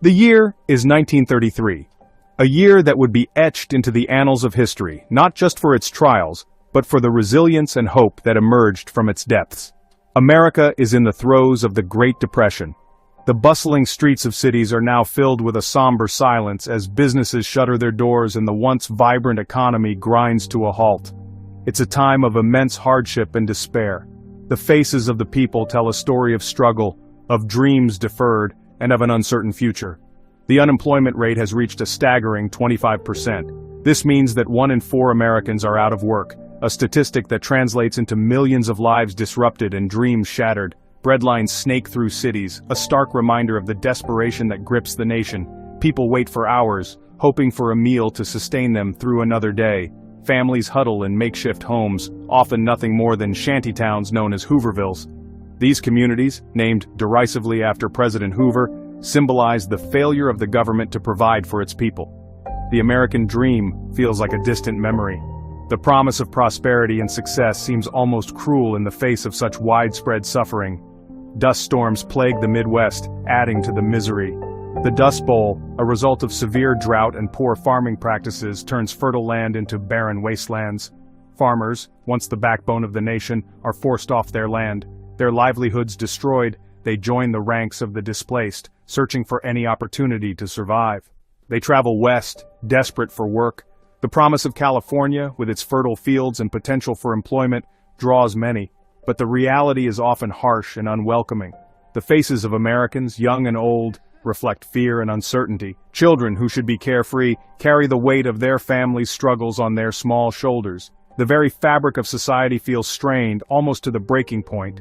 The year is 1933, a year that would be etched into the annals of history, not just for its trials, but for the resilience and hope that emerged from its depths. America is in the throes of the Great Depression. The bustling streets of cities are now filled with a somber silence as businesses shutter their doors and the once vibrant economy grinds to a halt. It's a time of immense hardship and despair. The faces of the people tell a story of struggle, of dreams deferred, and of an uncertain future. The unemployment rate has reached a staggering 25%. This means that 1 in 4 Americans are out of work, a statistic that translates into millions of lives disrupted and dreams shattered. Breadlines snake through cities, a stark reminder of the desperation that grips the nation. People wait for hours, hoping for a meal to sustain them through another day. Families huddle in makeshift homes, often nothing more than shantytowns known as Hoovervilles. These communities, named derisively after President Hoover, symbolize the failure of the government to provide for its people. The American dream feels like a distant memory. The promise of prosperity and success seems almost cruel in the face of such widespread suffering. Dust storms plague the Midwest, adding to the misery. The Dust Bowl, a result of severe drought and poor farming practices, turns fertile land into barren wastelands. Farmers, once the backbone of the nation, are forced off their land. Their livelihoods destroyed, they join the ranks of the displaced, searching for any opportunity to survive. They travel west, desperate for work. The promise of California, with its fertile fields and potential for employment, draws many, but the reality is often harsh and unwelcoming. The faces of Americans, young and old, reflect fear and uncertainty. Children who should be carefree carry the weight of their family's struggles on their small shoulders. The very fabric of society feels strained, almost to the breaking point.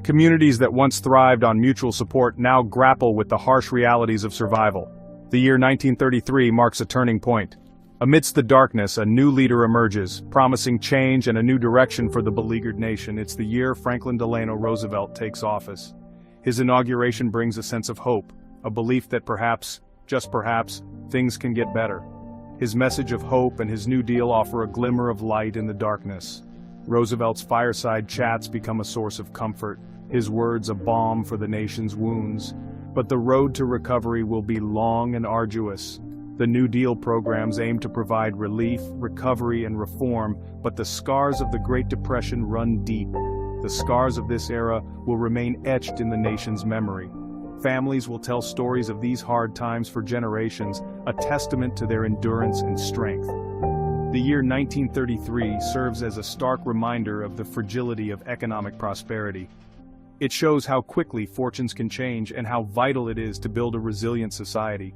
Communities that once thrived on mutual support now grapple with the harsh realities of survival. The year 1933 marks a turning point. Amidst the darkness, a new leader emerges, promising change and a new direction for the beleaguered nation. It's the year Franklin Roosevelt takes office. His inauguration brings a sense of hope, a belief that perhaps, just perhaps, things can get better. His message of hope and his New Deal offer a glimmer of light in the darkness. Roosevelt's fireside chats become a source of comfort, his words a balm for the nation's wounds. But the road to recovery will be long and arduous. The New Deal programs aim to provide relief, recovery, and reform, but the scars of the Great Depression run deep. The scars of this era will remain etched in the nation's memory. Families will tell stories of these hard times for generations, a testament to their endurance and strength. The year 1933 serves as a stark reminder of the fragility of economic prosperity. It shows how quickly fortunes can change and how vital it is to build a resilient society.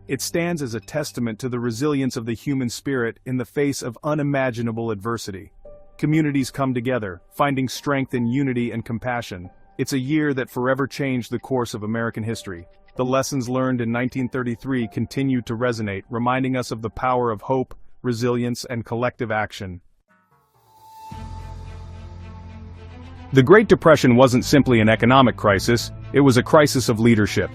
It stands as a testament to the resilience of the human spirit in the face of unimaginable adversity. Communities come together, finding strength in unity and compassion. It's a year that forever changed the course of American history. The lessons learned in 1933 continue to resonate, reminding us of the power of hope, resilience, and collective action. The Great Depression wasn't simply an economic crisis, it was a crisis of leadership.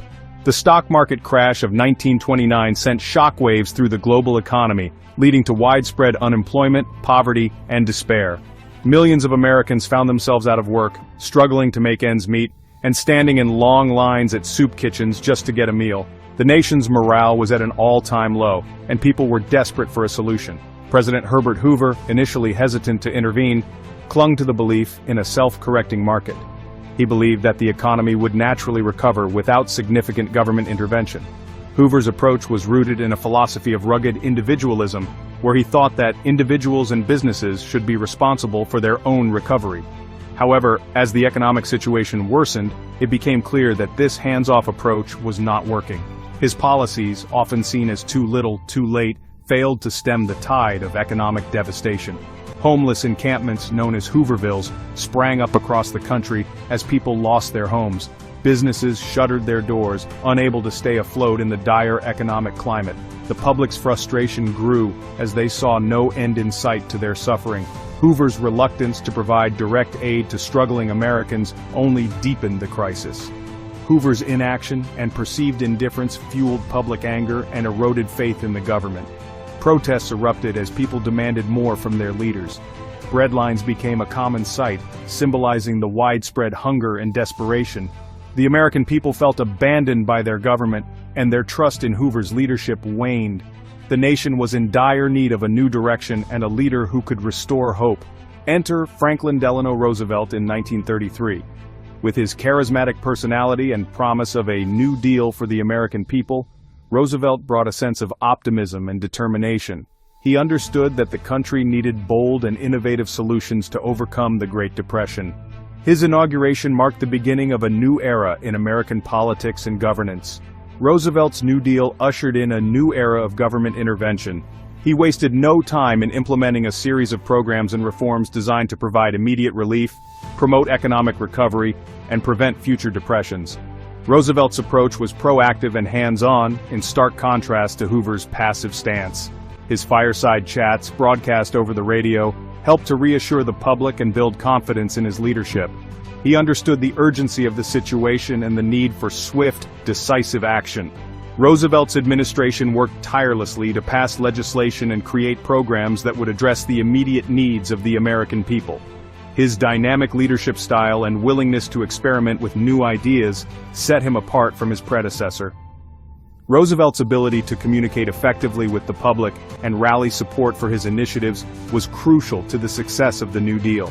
The stock market crash of 1929 sent shockwaves through the global economy, leading to widespread unemployment, poverty, and despair. Millions of Americans found themselves out of work, struggling to make ends meet, and standing in long lines at soup kitchens just to get a meal. The nation's morale was at an all-time low, and people were desperate for a solution. President Herbert Hoover, initially hesitant to intervene, clung to the belief in a self-correcting market. He believed that the economy would naturally recover without significant government intervention. Hoover's approach was rooted in a philosophy of rugged individualism, where he thought that individuals and businesses should be responsible for their own recovery. However, as the economic situation worsened, it became clear that this hands-off approach was not working. His policies, often seen as too little, too late, failed to stem the tide of economic devastation. Homeless encampments known as Hoovervilles sprang up across the country as people lost their homes. Businesses shuttered their doors, unable to stay afloat in the dire economic climate. The public's frustration grew as they saw no end in sight to their suffering. Hoover's reluctance to provide direct aid to struggling Americans only deepened the crisis. Hoover's inaction and perceived indifference fueled public anger and eroded faith in the government. Protests erupted as people demanded more from their leaders. Breadlines became a common sight, symbolizing the widespread hunger and desperation. The American people felt abandoned by their government, and their trust in Hoover's leadership waned. The nation was in dire need of a new direction and a leader who could restore hope. Enter Franklin Delano Roosevelt in 1933. With his charismatic personality and promise of a New Deal for the American people, Roosevelt brought a sense of optimism and determination. He understood that the country needed bold and innovative solutions to overcome the Great Depression. His inauguration marked the beginning of a new era in American politics and governance. Roosevelt's New Deal ushered in a new era of government intervention. He wasted no time in implementing a series of programs and reforms designed to provide immediate relief, promote economic recovery, and prevent future depressions. Roosevelt's approach was proactive and hands-on, in stark contrast to Hoover's passive stance. His fireside chats, broadcast over the radio, helped to reassure the public and build confidence in his leadership. He understood the urgency of the situation and the need for swift, decisive action. Roosevelt's administration worked tirelessly to pass legislation and create programs that would address the immediate needs of the American people. His dynamic leadership style and willingness to experiment with new ideas set him apart from his predecessor. Roosevelt's ability to communicate effectively with the public and rally support for his initiatives was crucial to the success of the New Deal.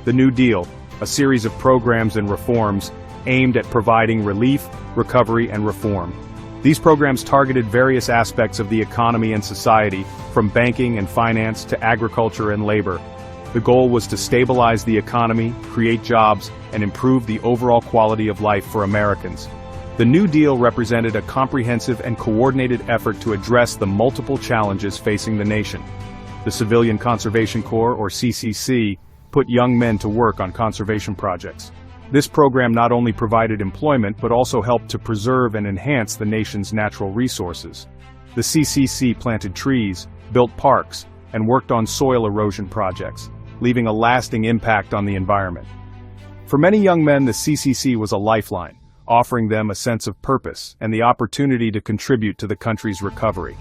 The New Deal, a series of programs and reforms aimed at providing relief, recovery, and reform. These programs targeted various aspects of the economy and society, from banking and finance to agriculture and labor. The goal was to stabilize the economy, create jobs, and improve the overall quality of life for Americans. The New Deal represented a comprehensive and coordinated effort to address the multiple challenges facing the nation. The Civilian Conservation Corps, or CCC, put young men to work on conservation projects. This program not only provided employment but also helped to preserve and enhance the nation's natural resources. The CCC planted trees, built parks, and worked on soil erosion projects, leaving a lasting impact on the environment. For many young men, the CCC was a lifeline, offering them a sense of purpose and the opportunity to contribute to the country's recovery.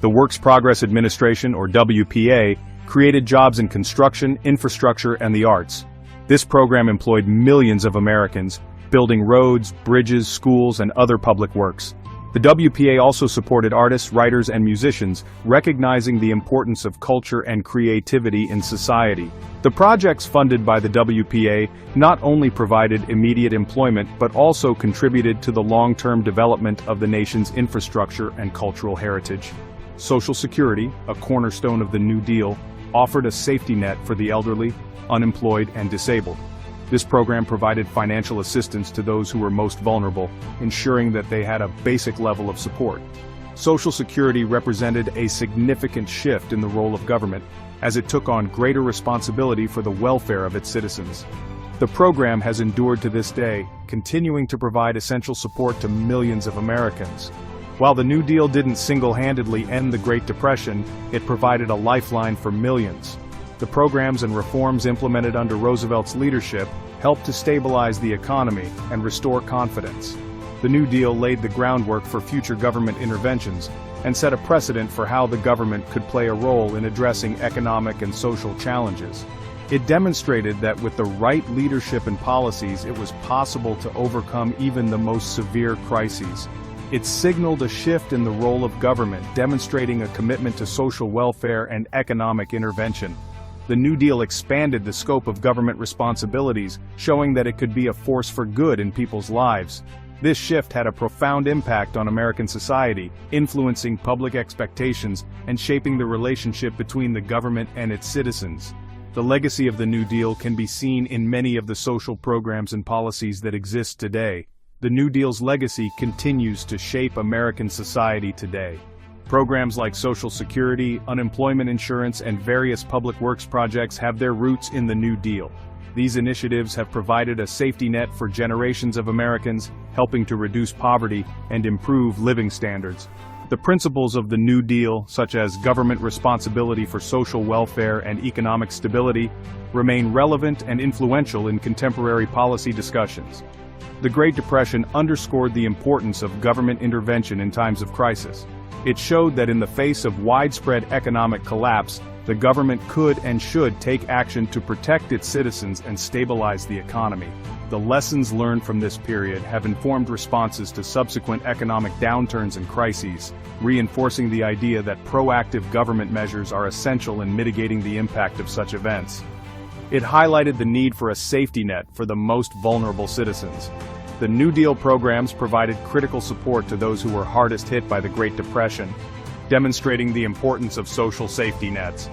The Works Progress Administration, or WPA, created jobs in construction, infrastructure, and the arts. This program employed millions of Americans, building roads, bridges, schools, and other public works. The WPA also supported artists, writers, and musicians, recognizing the importance of culture and creativity in society. The projects funded by the WPA not only provided immediate employment but also contributed to the long-term development of the nation's infrastructure and cultural heritage. Social Security, a cornerstone of the New Deal, offered a safety net for the elderly, unemployed, and disabled. This program provided financial assistance to those who were most vulnerable, ensuring that they had a basic level of support. Social Security represented a significant shift in the role of government, as it took on greater responsibility for the welfare of its citizens. The program has endured to this day, continuing to provide essential support to millions of Americans. While the New Deal didn't single-handedly end the Great Depression, it provided a lifeline for millions. The programs and reforms implemented under Roosevelt's leadership helped to stabilize the economy and restore confidence. The New Deal laid the groundwork for future government interventions and set a precedent for how the government could play a role in addressing economic and social challenges. It demonstrated that with the right leadership and policies, it was possible to overcome even the most severe crises. It signaled a shift in the role of government, demonstrating a commitment to social welfare and economic intervention. The New Deal expanded the scope of government responsibilities, showing that it could be a force for good in people's lives. This shift had a profound impact on American society, influencing public expectations and shaping the relationship between the government and its citizens. The legacy of the New Deal can be seen in many of the social programs and policies that exist today. The New Deal's legacy continues to shape American society today. Programs like Social Security, unemployment insurance, and various public works projects have their roots in the New Deal. These initiatives have provided a safety net for generations of Americans, helping to reduce poverty and improve living standards. The principles of the New Deal, such as government responsibility for social welfare and economic stability, remain relevant and influential in contemporary policy discussions. The Great Depression underscored the importance of government intervention in times of crisis. It showed that in the face of widespread economic collapse, the government could and should take action to protect its citizens and stabilize the economy. The lessons learned from this period have informed responses to subsequent economic downturns and crises, reinforcing the idea that proactive government measures are essential in mitigating the impact of such events. It highlighted the need for a safety net for the most vulnerable citizens. The New Deal programs provided critical support to those who were hardest hit by the Great Depression, demonstrating the importance of social safety nets.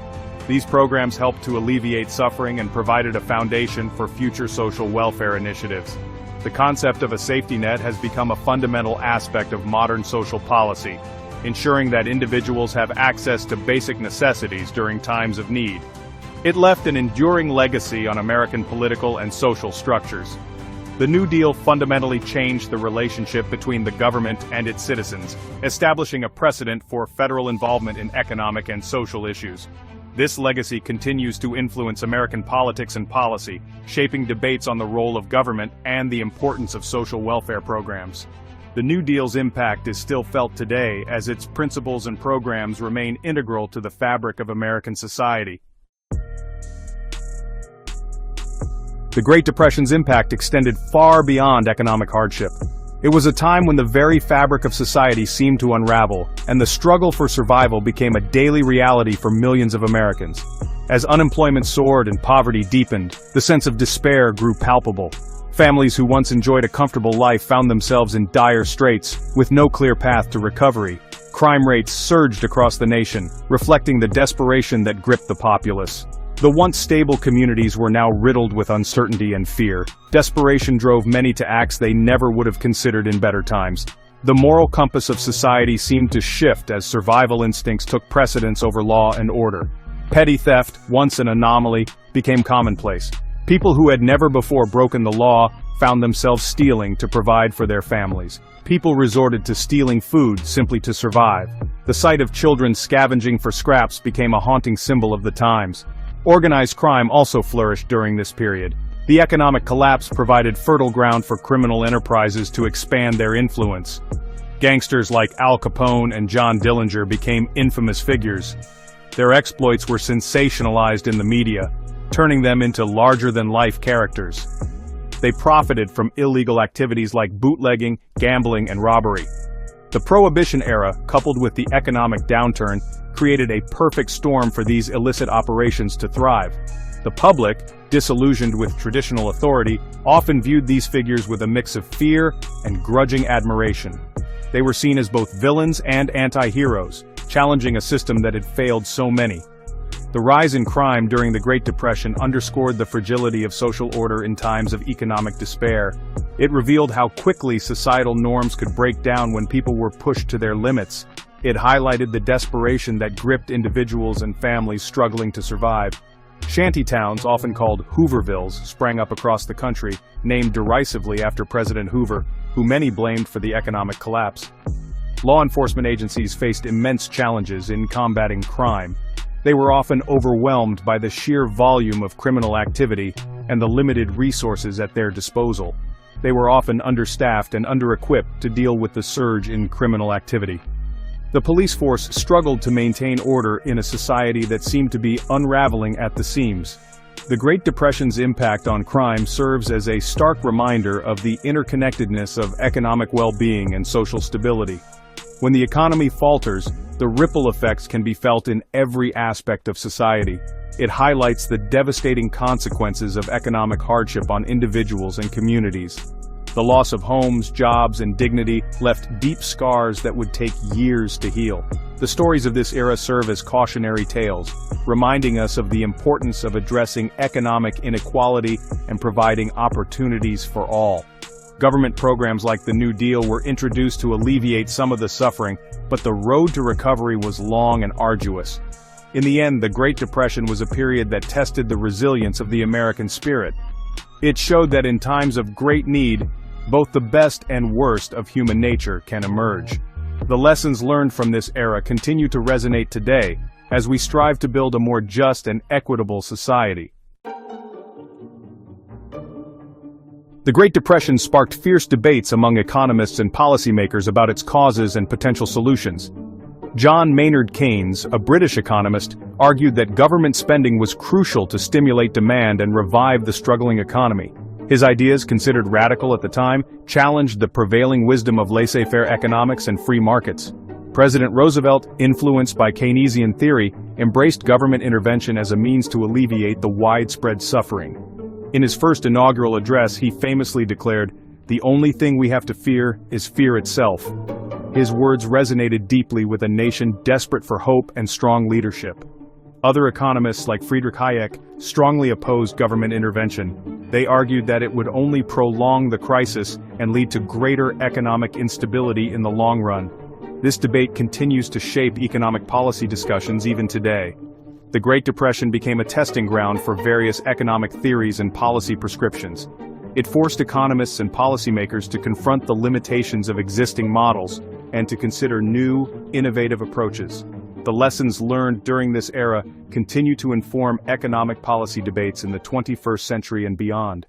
These programs helped to alleviate suffering and provided a foundation for future social welfare initiatives. The concept of a safety net has become a fundamental aspect of modern social policy, ensuring that individuals have access to basic necessities during times of need. It left an enduring legacy on American political and social structures. The New Deal fundamentally changed the relationship between the government and its citizens, establishing a precedent for federal involvement in economic and social issues. This legacy continues to influence American politics and policy, shaping debates on the role of government and the importance of social welfare programs. The New Deal's impact is still felt today as its principles and programs remain integral to the fabric of American society. The Great Depression's impact extended far beyond economic hardship. It was a time when the very fabric of society seemed to unravel, and the struggle for survival became a daily reality for millions of Americans. As unemployment soared and poverty deepened, the sense of despair grew palpable. Families who once enjoyed a comfortable life found themselves in dire straits, with no clear path to recovery. Crime rates surged across the nation, reflecting the desperation that gripped the populace. The once stable communities were now riddled with uncertainty and fear. Desperation drove many to acts they never would have considered in better times. The moral compass of society seemed to shift as survival instincts took precedence over law and order. Petty theft, once an anomaly, became commonplace. People who had never before broken the law found themselves stealing to provide for their families. People resorted to stealing food simply to survive. The sight of children scavenging for scraps became a haunting symbol of the times. Organized crime also flourished during this period. The economic collapse provided fertile ground for criminal enterprises to expand their influence. Gangsters like Al Capone and John Dillinger became infamous figures. Their exploits were sensationalized in the media, turning them into larger-than-life characters. They profited from illegal activities like bootlegging, gambling, and robbery. The Prohibition era, coupled with the economic downturn, created a perfect storm for these illicit operations to thrive. The public, disillusioned with traditional authority, often viewed these figures with a mix of fear and grudging admiration. They were seen as both villains and anti-heroes, challenging a system that had failed so many. The rise in crime during the Great Depression underscored the fragility of social order in times of economic despair. It revealed how quickly societal norms could break down when people were pushed to their limits. It highlighted the desperation that gripped individuals and families struggling to survive. Shantytowns, often called Hoovervilles, sprang up across the country, named derisively after President Hoover, who many blamed for the economic collapse. Law enforcement agencies faced immense challenges in combating crime. They were often overwhelmed by the sheer volume of criminal activity and the limited resources at their disposal. They were often understaffed and under-equipped to deal with the surge in criminal activity. The police force struggled to maintain order in a society that seemed to be unraveling at the seams. The Great Depression's impact on crime serves as a stark reminder of the interconnectedness of economic well-being and social stability. When the economy falters, the ripple effects can be felt in every aspect of society. It highlights the devastating consequences of economic hardship on individuals and communities. The loss of homes, jobs, and dignity left deep scars that would take years to heal. The stories of this era serve as cautionary tales, reminding us of the importance of addressing economic inequality and providing opportunities for all. Government programs like the New Deal were introduced to alleviate some of the suffering, but the road to recovery was long and arduous. In the end, the Great Depression was a period that tested the resilience of the American spirit. It showed that in times of great need, both the best and worst of human nature can emerge. The lessons learned from this era continue to resonate today as we strive to build a more just and equitable society. The Great Depression sparked fierce debates among economists and policymakers about its causes and potential solutions. John Maynard Keynes, a British economist, argued that government spending was crucial to stimulate demand and revive the struggling economy. His ideas, considered radical at the time, challenged the prevailing wisdom of laissez-faire economics and free markets. President Roosevelt, influenced by Keynesian theory, embraced government intervention as a means to alleviate the widespread suffering. In his first inaugural address, he famously declared, "The only thing we have to fear is fear itself." His words resonated deeply with a nation desperate for hope and strong leadership. Other economists, like Friedrich Hayek, strongly opposed government intervention. They argued that it would only prolong the crisis and lead to greater economic instability in the long run. This debate continues to shape economic policy discussions even today. The Great Depression became a testing ground for various economic theories and policy prescriptions. It forced economists and policymakers to confront the limitations of existing models and to consider new, innovative approaches. The lessons learned during this era continue to inform economic policy debates in the 21st century and beyond.